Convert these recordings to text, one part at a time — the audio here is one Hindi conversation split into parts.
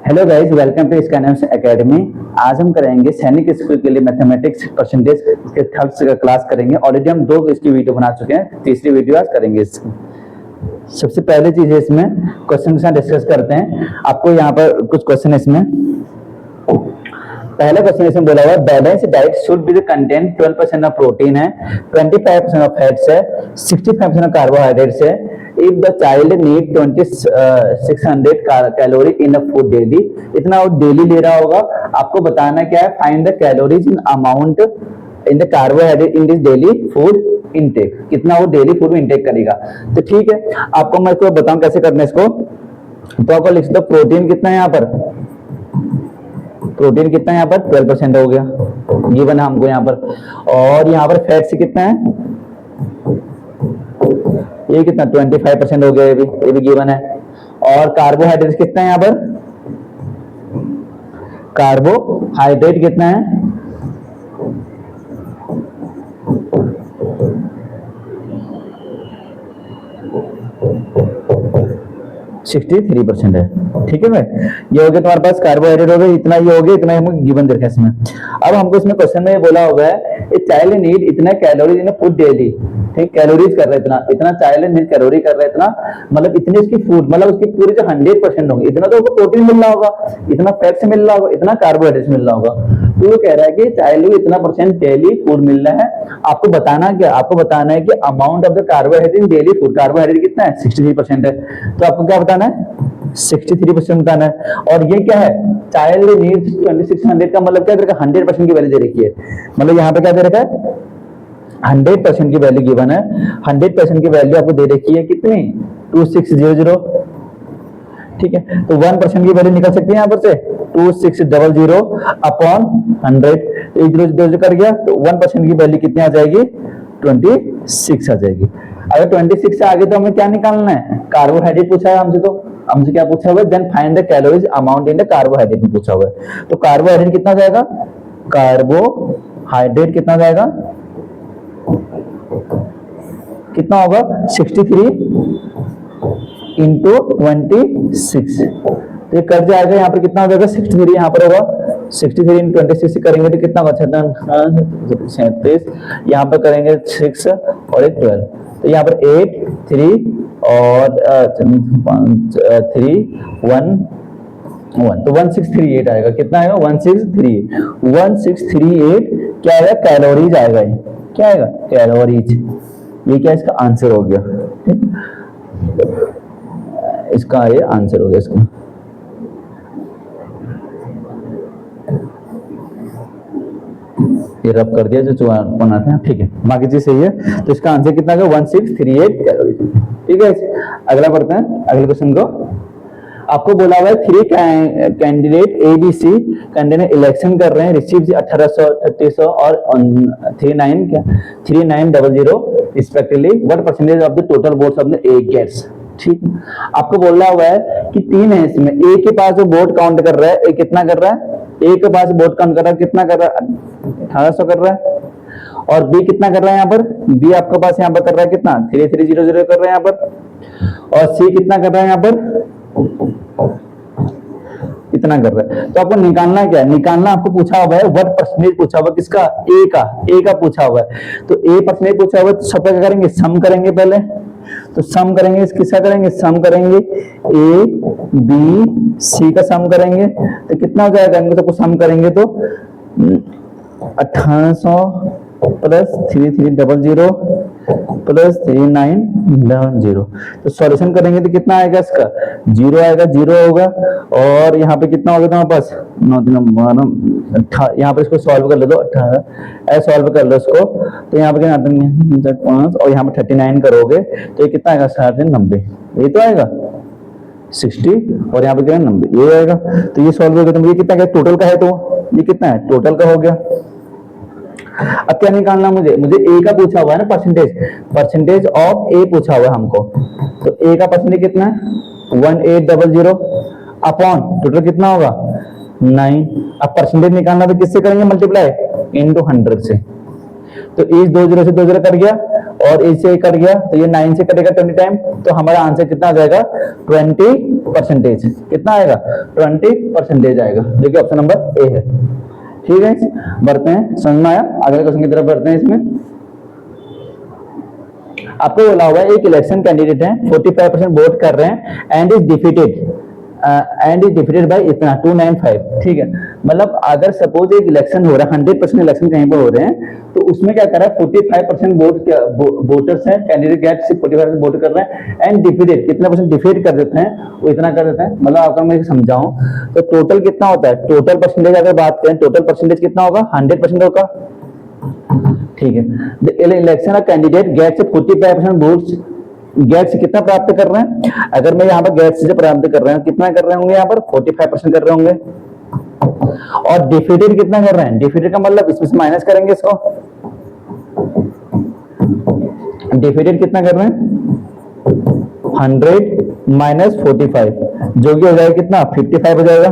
Hello guys, welcome to Scanners Academy. आज हम करेंगे सैनिक स्कूल के लिए मैथमेटिक्स परसेंटेज इसके थर्ड क्लास करेंगे। ऑलरेडी हम दो इसकी वीडियो बना चुके हैं, तीसरी वीडियो आज करेंगे इसकी। सबसे पहले चीज है इसमें क्वेश्चन के साथ डिस्कस करते हैं। आपको यहाँ पर कुछ क्वेश्चन इसमें पहला क्वेश्चन इसमें बोला हुआ है balance diet should be the content 12% of protein है, 25% ऑफ फैट्स है, 65% ऑफ कार्बोहाइड्रेट्स है। If the child need 2600 calorie in a food daily, इतना वो डेली ले रहा होगा। आपको बताना क्या है, find the calories in amount in the carbohydrate in this daily food intake, कितना वो डेली फूड में इनटेक करेगा। तो ठीक है, आपको मैं इसको बताऊं कैसे करना है इसको। तो आपको लिख दो प्रोटीन कितना है यहाँ पर, प्रोटीन कितना है यहाँ पर 12% हो गया, ये बना हमको यहाँ पर। और यहाँ पर फैट्स कितना है, ये कितना 25% हो गया, ये भी गिवन है। और कार्बोहाइड्रेट कितना है यहाँ पर, कार्बोहाइड्रेट कितना है 63% है। ठीक है भाई, ये हो गया तुम्हारे पास कार्बोहाइड्रेट हो गया, इतना ये हो गया, इतना हमको गिवन देखा इसमें। अब हमको इसमें क्वेश्चन में ये बोला होगा है ए चाइल्ड नीड इतना कैलोरीज इन फूड डेली। ठीक, कैलोरीज कर रहा है इतना, इतना चाइल्ड नीड कैलोरी कर रहा है इतना, मतलब इतनी इसकी फूड, मतलब उसकी पूरी जो 100% होगी, इतना तो उसको प्रोटीन मिल रहा होगा, इतना फैट्स मिल रहा होगा, इतना कार्बोहाइड्रेट्स मिल रहा होगा। तो वो कह रहा है कि चाइल्ड को इतना परसेंट डेली फूड मिल रहा है। आपको बताना क्या, आपको बताना है कि amount of the carbohydrate in daily food, carbohydrate कितना है 63% है। तो आपको क्या बताना है 63% बताना है। और ये क्या है, चाइल्ड नीड्स 2600 का मतलब क्या दे रखा है 100% की वैल्यू दे रखी है। मतलब यहाँ पे क्या दे रखा है 100% की वैल्यू गिवन है। 100% की वैल्यू आपको दे रखी है कितनी 2600। ठीक है, तो 1% की वैल्यू निकल सकती है यहाँ पर से 2600 अपॉन 100, एक जीरो कर गया तो 1% की वैल्यू कितनी आ जाएगी 26 आ जाएगी। अगर 26 से आगे तो हमें क्या निकालना है, कार्बोहाइड्रेट पूछा है हमसे, तो हमसे क्या पूछा हुआ है then find the calories amount in the carbohydrate में पूछा हुआ है। तो कार्बोहाइड्रेट कितना जाएगा, कार्बोहाइड्रेट कितना जाएगा, कितना होगा 63 इंटू 26, तो ये कट जाएगा यहाँ पर कितना हो जाएगा 63, यहाँ पर होगा 63 इंटू 26 से करेंगे तो कितना होगा 37, यहाँ पर करेंगे 6 और एक 12, तो यहाँ पर 8 3 और 3 1 1, तो 1638 आएगा। कितना आएगा 1638 क्या आएगा, कैलोरीज आएगा। ये क्या आएगा कैलोरीज, ये क्या इसका आंसर हो गया। इसका ये आंसर हो गया इसका। ये रब कर दिया जो बनाते हैं, ठीक है, बाकी चीज सही है। तो इसका आंसर कितना है 1638 कैलोरीज। ठीक है, अगला पढ़ते हैं अगले क्वेश्चन को। आपको बोला हुआ है 3 कैंडिडेट ABC कैंडिडेट इलेक्शन कर रहे हैं, रिसीव 1800 3300 और 3900 respectively, what percentage of the total votes of the A gets. ठीक, आपको बोला हुआ है कि 3 है इसमें, ए के पास जो वोट काउंट कर रहा है, ए कितना कर रहा है, ए के पास वोट काउंट कर रहा है, कितना कर रहा है 1800 कर रहा है। और बी कितना कर रहा है यहाँ पर, बी आपके पास यहाँ पर कर रहा है कितना 3300 कर रहा है यहाँ पर। और सी कितना कर रहा है यहाँ पर, इतना कर रहा है। तो आपको निकालना क्या है, निकालना आपको पूछा हुआ है व्हाट परसेंटेज पूछा हुआ है किसका, ए का पूछा हुआ है। तो ए परसेंटेज पूछा हुआ है, तो सब क्या करेंगे सम करेंगे पहले, तो सम करेंगे किसका करेंगे, सम करेंगे ए बी सी का सम करेंगे, तो कितना हो जाएगा, इनको सबको सम करेंगे तो 1800 प्लस 3300 प्लस 3900। तो सॉल्यूशन करेंगे तो कितना आएगा इसका 0 आएगा, 0 होगा। और यहाँ पे कितना होगा तुम्हारे पास 9 3 12, यहाँ पे इसको सॉल्व कर ले दो 18 ऐसे सॉल्व कर लो इसको, तो यहाँ पे क्या 5 और यहाँ पे 39 करोगे तो ये कितना आएगा 90, ये तो आएगा 60 और यहाँ पे क्या 90, ये आएगा। तो ये सॉल्व हो गया, तो ये कितना क्या टोटल का है, तो ये कितना है टोटल का हो गया। अब क्या निकालना मुझे ए का पूछा हुआ है ना परसेंटेज ऑफ ए पूछा हुआ है हमको। तो ए का परसेंटेज कितना है 1800 अपॉन टोटल कितना होगा 9। अब परसेंटेज निकालना तो किससे करेंगे मल्टीप्लाई इनटू 100 से। तो इस 20 से 20 कट गया और इससे कट गया, तो ये 9 से कटेगा 20 टाइम, तो हमारा आंसर कितना आ जाएगा 26 परसेंटेज, कितना आएगा 20% आएगा, जो कि ऑप्शन नंबर ए है। ठीक है, बढ़ते हैं, समझ में आया? अगले क्वेश्चन की तरफ बढ़ते हैं। इसमें आपको बोला हुआ है एक इलेक्शन कैंडिडेट है, 45% वोट कर रहे हैं एंड इज डिफीटेड बाय इतना 295। ठीक है, मतलब अगर सपोज एक इलेक्शन हो रहा है, 100% इलेक्शन कहीं पर हो रहे हैं, तो उसमें क्या कर रहा है 45% वोटर्स हैं, कैंडिडेट गैप से 45% वोट कर रहे हैं एंड डिफीटेड कितना परसेंट डिफीट कर देते हैं, वो इतना कर देते हैं। मतलब आपको मैं समझाऊं तो टोटल कितना होता है, टोटल परसेंटेज अगर बात करें, टोटल परसेंटेज कितना होगा 100% होगा। ठीक है, द इलेक्शन कैंडिडेट गेट से 45% वोट्स, गेट से कितना प्राप्त कर रहे हैं, अगर मैं यहाँ पर गेट से प्राप्त कर रहे हैं, कितना कर रहे होंगे यहाँ पर 45% कर रहे होंगे। और डिफीटेड कितना कर रहे हैं, डिफीटेड का मतलब इसमें से माइनस करेंगे इसको, डिफीटेड कितना कर रहे हैं 100 माइनस 45, जो कि हो जाएगा कितना 55 हो जाएगा।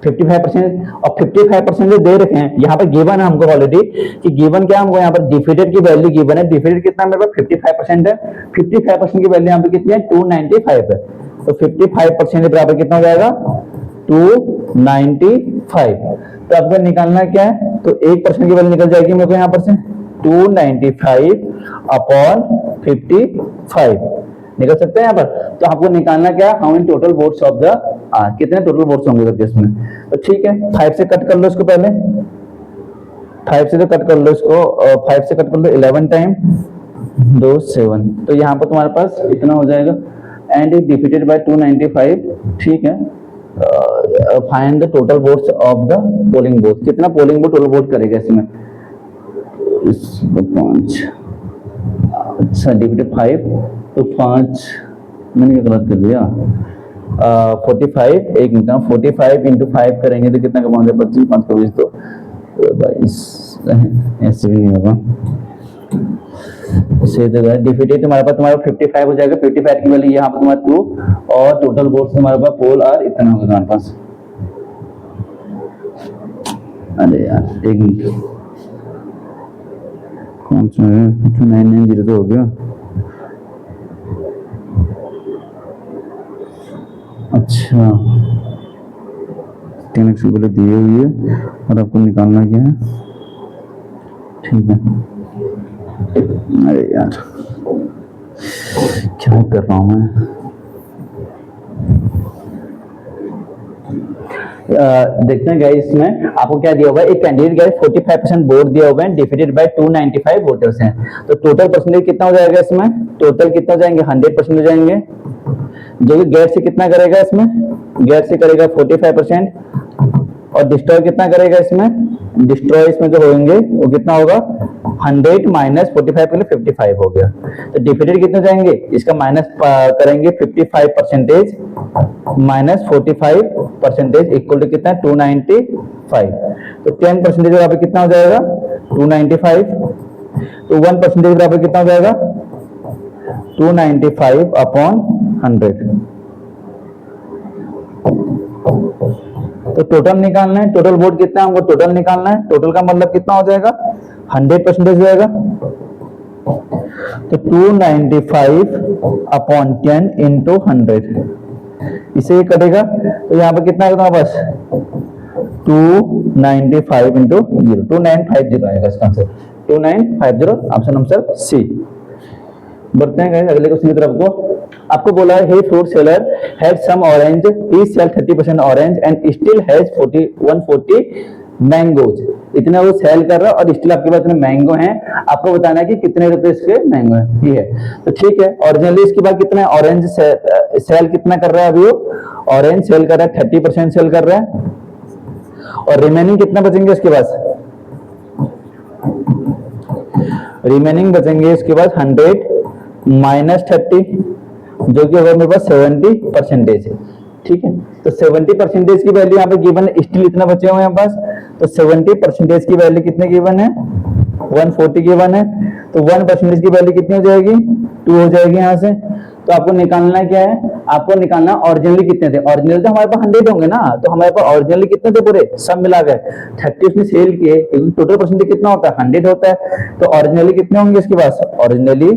55% और 55% जो दे रखे हैं यहाँ पर गिवन है हमको ऑलरेडी, कि गिवन क्या हमको यहाँ पर डिफीटेड की वैल्यू गिवन है, डिफीटेड कितना मेरे पास 55% है, 55% की वैल्यू यहाँ पे कितनी है 295 है, तो 55% के बराबर कितना हो जाएगा 295। तो आपको निकालना क्या है, तो 1% की वैल्यू निकल जाएगी मेरे को यहाँ पर से 295 अपॉन 55 निकल सकते हैं यहाँ पर। तो आपको निकालना क्या है, how many total votes of the कितने टोटल वोट्स होंगे करके इसमें। तो ठीक है, 5 से कट कर लो इसको, पहले 5 से तो कट कर लो इसको, 5 से कट कर लो 11 टाइम 2 7, तो यहाँ पर तुम्हारे पास इतना हो जाएगा एंड इज डिफीटेड बाय 295। ठीक है, find the total votes of the polling booth, कितना पोलिंग बूथ टोटल वोट करेगा इसमें, 5, अच्छा डिफीटेड 5, तो 5 मैंने गलत कर दिया, 45 एक मिनट, 45 इंटू 5 करेंगे तो कितना कमाओगे 25, 5 को 20 तो 22, ऐसे भी नहीं होगा, इसे डिफीटेड तुम्हारे पास तुम्हारा 55 हो जाएगा, 55 की वैल्यू यहाँ पर तुम्हारा 2 और टोटल वोट्स तुम्हारे पास पोल आर इतना होगा तुम्हारे पास। अरे यार एक मिनट, कौन सा है 990 तो हो गया, अच्छा 10x की वैल्यू दी हुई है और आपको निकालना क्या है। ठीक है, अरे यार क्या कर रहा हूं मैं, देखते हैं गाइस, इसमें आपको क्या दिया हुआ है, एक कैंडिडेट गाइस 45% वोट दिया हुआ है, डिफीटेड बाय 295 वोटर्स हैं, तो टोटल परसेंटेज कितना हो जाएगा इसमें, टोटल कितना हो जाएंगे 100% हो जाएंगे, जो कि गेट से कितना करेगा इसमें, गेट से करेगा 45% और डिस्ट्रॉय कितना करेगा इसमें, डिस्ट्रॉय इसमें जो होंगे वो कितना होगा 100 माइनस 45 के लिए 55 हो गया, तो डिफीटेड कितने जाएंगे, इसका माइनस करेंगे 55% माइनस 45% इक्वल टू कितना 295, तो 10% बराबर कितना हो जाएगा 295, तो 1% बराबर कितना हो जाएगा 295 अपॉन 100। तो टोटल निकालना है, टोटल वोट कितना है हमको टोटल निकालना है, टोटल का मतलब कितना हो जाएगा 100% हो जाएगा, तो 295 अपॉन 10 इंटू 100, इसे ये कटेगा तो यहाँ पर कितना आएगा बस 295 इंटू 0, 2950 आएगा इसका आंसर, 2950 ऑप्शन आंसर सी। बढ़ते हैं अगले क्वेश्चन की तरफ को। आपको बोला है a fruit seller had some orange, he sell 30% orange and still has 140 mangoes, इतने वो सेल कर रहा है और स्टिल आपके पास इतने मैंगो हैं, आपको बताना है कि कितने रुपए इसके मैंगो है, ये है। तो ठीक है, ओरिजिनली इसके बाद कितना है ऑरेंज सेल कितना कर रहा है अभी वो, ऑरेंज सेल कर रहा है 30% सेल कर रहा है, और रिमेनिंग कितना बचेंगे इसके पास, रिमेनिंग बचेंगे इसके पास 100 माइनस 30, जो कि होगा मेरे पास 70% है। ठीक है, तो 70% की वैल्यू यहाँ पे गिवन है, स्टिल इतना बचे हुए हैं पास, तो 70% की वैल्यू कितने गिवन है 140 गिवन है, तो 1% की वैल्यू कितनी हो जाएगी 2 हो जाएगी यहाँ से। तो आपको निकालना क्या है, आपको निकालना ओरिजिनली कितने थे, ओरिजिनल तो हमारे पास 100 होंगे ना, तो हमारे पास ओरिजिनली कितने थे पूरे सब मिला गए 30 उसने सेल किए, टोटल परसेंटेज कितना होता है 100 होता है, तो ओरिजिनली कितने होंगे इसके पास, ओरिजिनली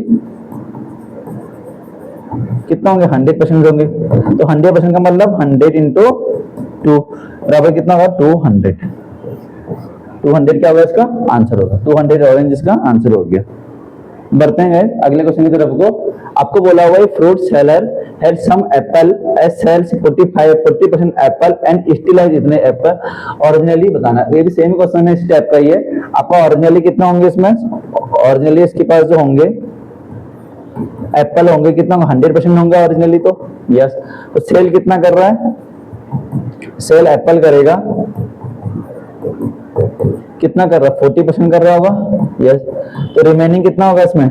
कितना होंगे 100% होंगे। तो 100% का मतलब 100 इंटू 2 बराबर कितना होगा 200। 200 क्या होगा इसका आंसर होगा, 200 ऑरेंज इसका आंसर हो गया। बढ़ते हैं अगले क्वेश्चन की तरफ को। आपको बोला हुआ है fruit seller had some apple as sells 40% apple and still has इतने एप्पल ओरिजिनली बताना। ये भी सेम क्वेश्चन है इस टाइप का ही है। आपका ओरिजिनली कितना होंगे इसमें, ओरिजिनली इसके पास जो होंगे एप्पल होंगे कितना 100% होंगे ओरिजिनली, तो यस। तो सेल कितना कर रहा है, सेल एप्पल करेगा कितना कर रहा है 40% कर रहा होगा, यस। तो रिमेनिंग कितना होगा इसमें,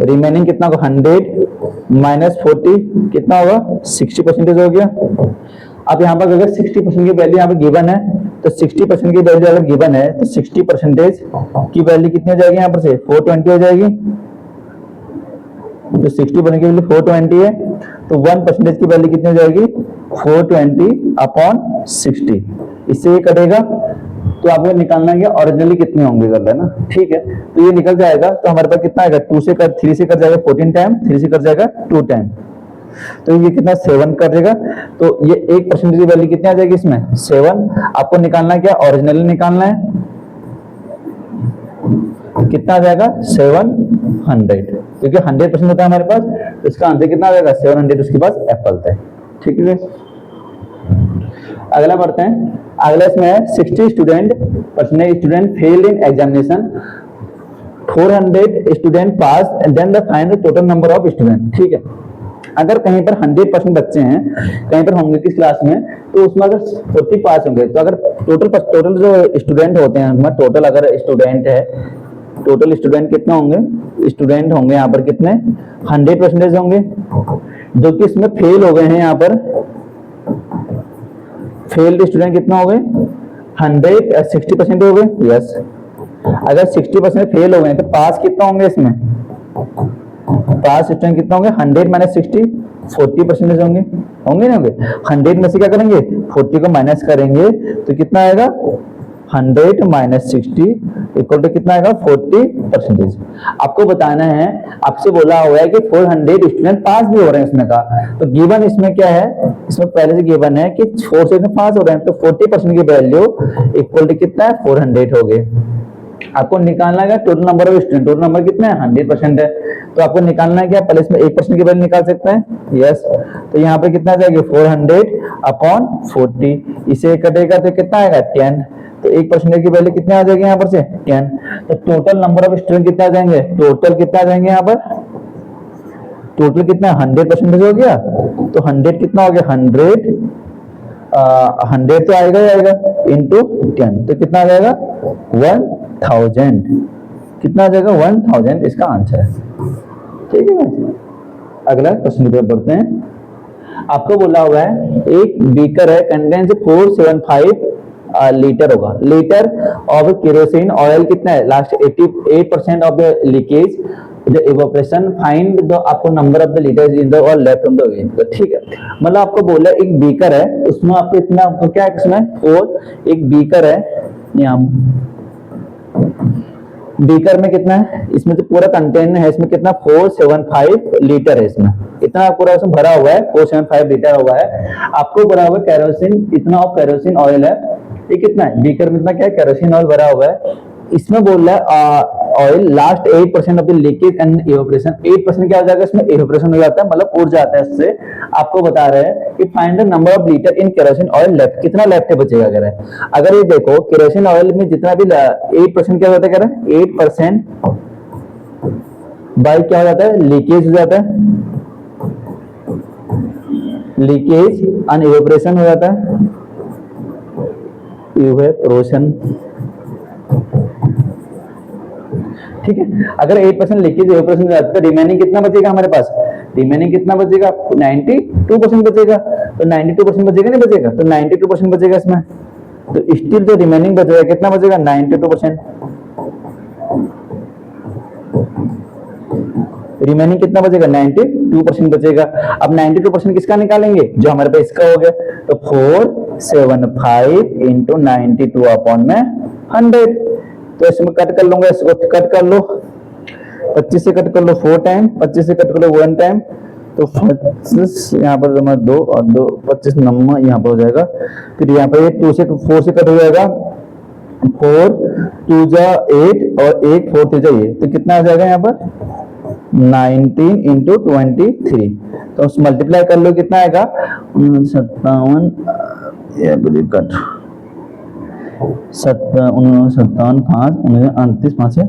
रिमेनिंग कितना होगा 100 माइनस 40 कितना होगा 60% हो गया। अब यहाँ पर अगर 60% की वैल्यू यहाँ पे गिवन है तो 60% की वैल्यू अगर गिवन है तो 60% की वैल्यू कितनी हो जाएगी यहाँ पर से 420 हो जाएगी। तो 60% की वैल्यू 420 है तो 1% की वैल्यू कितनी हो जाएगी 420 अपॉन 60। इससे ये कटेगा तो आपको निकालना है ओरिजिनली कितने होंगे कर लेना, ठीक है। तो ये निकल जाएगा तो हमारे पास कितना आएगा 2 से कर 3 से कर जाएगा 14 टाइम, 3 से कर जाएगा 2 टाइम, तो ये कितना 7 कर देगा। तो ये 1% की वैल्यू कितनी आ जाएगी इसमें 7। आपको निकालना है क्या ओरिजिनली निकालना है, कितना आ जाएगा 700 क्योंकि 100% होता है हमारे पास, तो इसका आंसर कितना आ जाएगा 700 उसके पास एप्पल थे, ठीक है। अगला बढ़ते हैं। अगला इसमें है 60 student failed in examination 400 student pass and then the find the total number of student, ठीक है। अगर कहीं पर 100% बच्चे हैं कहीं पर होंगे किस क्लास में, तो उसमें अगर 40 पास होंगे तो अगर टोटल जो स्टूडेंट होते हैं उसमें टोटल अगर स्टूडेंट है, टोटल स्टूडेंट कितने होंगे, स्टूडेंट होंगे यहाँ पर कितने 100% होंगे, जो कि इसमें फेल हो गए हैं। यहाँ पर फेल्ड स्टूडेंट कितना हो गए 60% हो गए, यस। अगर 60% फेल हो गए तो पास कितना होंगे इसमें, पास स्टूडेंट कितना होंगे 100 माइनस 60 40% होंगे, होंगे ना होंगे। 100 में से क्या करेंगे 40 को माइनस करेंगे तो कितना आएगा 100 माइनस 60 इक्वल टू कितना आएगा 40%। आपको बताना है, आपसे बोला हुआ है कि 400 स्टूडेंट पास भी हो रहे हैं इसमें का, तो गिवन इसमें क्या है, इसमें पहले से गिवन है कि 4 से पास हो रहे हैं तो 40% की वैल्यू इक्वल टू कितना है 400 हो गए। आपको निकालना है total number of student, total number कितना है 100% है, तो आपको निकालना है क्या पहले इसमें 1% की वैल्यू निकाल सकते हैं, यस। तो यहाँ पे कितना जाएगा 400 अपॉन 40, इसे कटेगा तो कितना आएगा 10, तो 1% की वैल्यू कितने आ जाएगी यहाँ पर से 10। तो टोटल नंबर ऑफ स्टूडेंट कितना आ जाएंगे, टोटल कितना आ जाएंगे यहाँ पर, टोटल कितना 100% हो गया, तो 100 कितना हो गया 100 तो आएगा ही आएगा इंटू 10, तो कितना आ जाएगा 1000, कितना आ जाएगा 1000 इसका आंसर है, ठीक है। अगला क्वेश्चन की तरफ बढ़ते हैं। आपको बोला हुआ है एक बीकर है कंटेन्स 475 लीटर होगा, लीटर ऑफ केरोसिन ऑयल कितना है last 88% of the leakage the evaporation find the आपको number of the litres in the और लेफ्ट ऑन द वे, तो ठीक है। मतलब आपको बोला एक बीकर है उसमें आपको इतना आपको क्या है इसमें 4, एक बीकर है यहाँ बीकर में कितना है, इसमें जो पूरा कंटेनर है इसमें कितना 475 लीटर है, इसमें इतना पूरा उसमें भरा हुआ है 475 लीटर हुआ है। आपको भरा हुआ केरोसिन इतना ऑफ केरोसिन ऑयल है, ये कितना है बीकर में इतना क्या है केरोसिन ऑयल भरा हुआ है। इसमें बोल रहा है oil last 8% of the leakage and evaporation, 8% क्या हो जाएगा इसमें इवेपोरेशन हो जाता है मतलब उड़ जाता है इससे। आपको बता रहे हैं कि find the number of litre in kerosene oil left, कितना लेफ्ट बचेगा अगर ये देखो केरोसिन ऑयल में जितना भी 8% क्या होता है कह रहे हैं 8% बाई क्या हो जाता है लीकेज हो जाता है, लीकेज एंड इवेपोरेशन हो जाता है, इवेपोरेशन, ठीक है। अगर 8% लीकेज इवेपोरेशन हो जाता है तो रिमेनिंग कितना बचेगा हमारे पास, रिमेनिंग कितना बचेगा 92% बचेगा, तो 92% बचेगा नहीं बचेगा, तो 92% बचेगा इसमें, तो स्टिल जो रिमेनिंग बचेगा कितना बचेगा 92%, रिमेनिंग कितना बचेगा 92% बचेगा। अब 92% किसका निकालेंगे जो हमारे पास इसका हो गया, तो 475 इंटू 92 अपॉन में 100, तो इसमें कट कर लूंगा, इसको कट कर लो, 25 से कट कर लो 4 टाइम, 25 से कट कर लो 1 टाइम, तो 25 यहाँ पर जमा 2 और 2 25 नंबर यहाँ पर हो जाएगा। फिर यहाँ पर 2 से 4 से कट हो जाएगा 4 2 जा 8 और 1 4 3 जा ये, तो कितना आ जाएगा यहाँ पर 19 इंटू 23। तो मल्टीप्लाई कर लो कितना आएगा 57 कट 57 5 29 5 है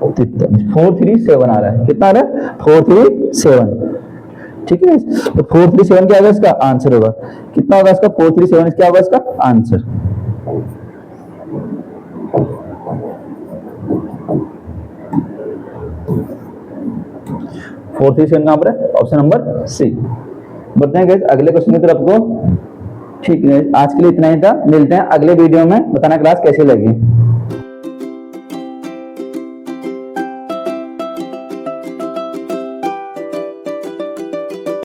437 आ रहा है। कितना आ रहा है 437। ठीक है, तो 437 क्या होगा इसका आंसर होगा, कितना होगा इसका 437 क्या होगा इसका आंसर। फोर थ्री सेवन कहां पर है, ऑप्शन नंबर सी। बढ़ते हैं अगले क्वेश्चन की तरफ को। ठीक है, आज के लिए इतना ही था, मिलते हैं अगले वीडियो में। बताना क्लास कैसी लगी।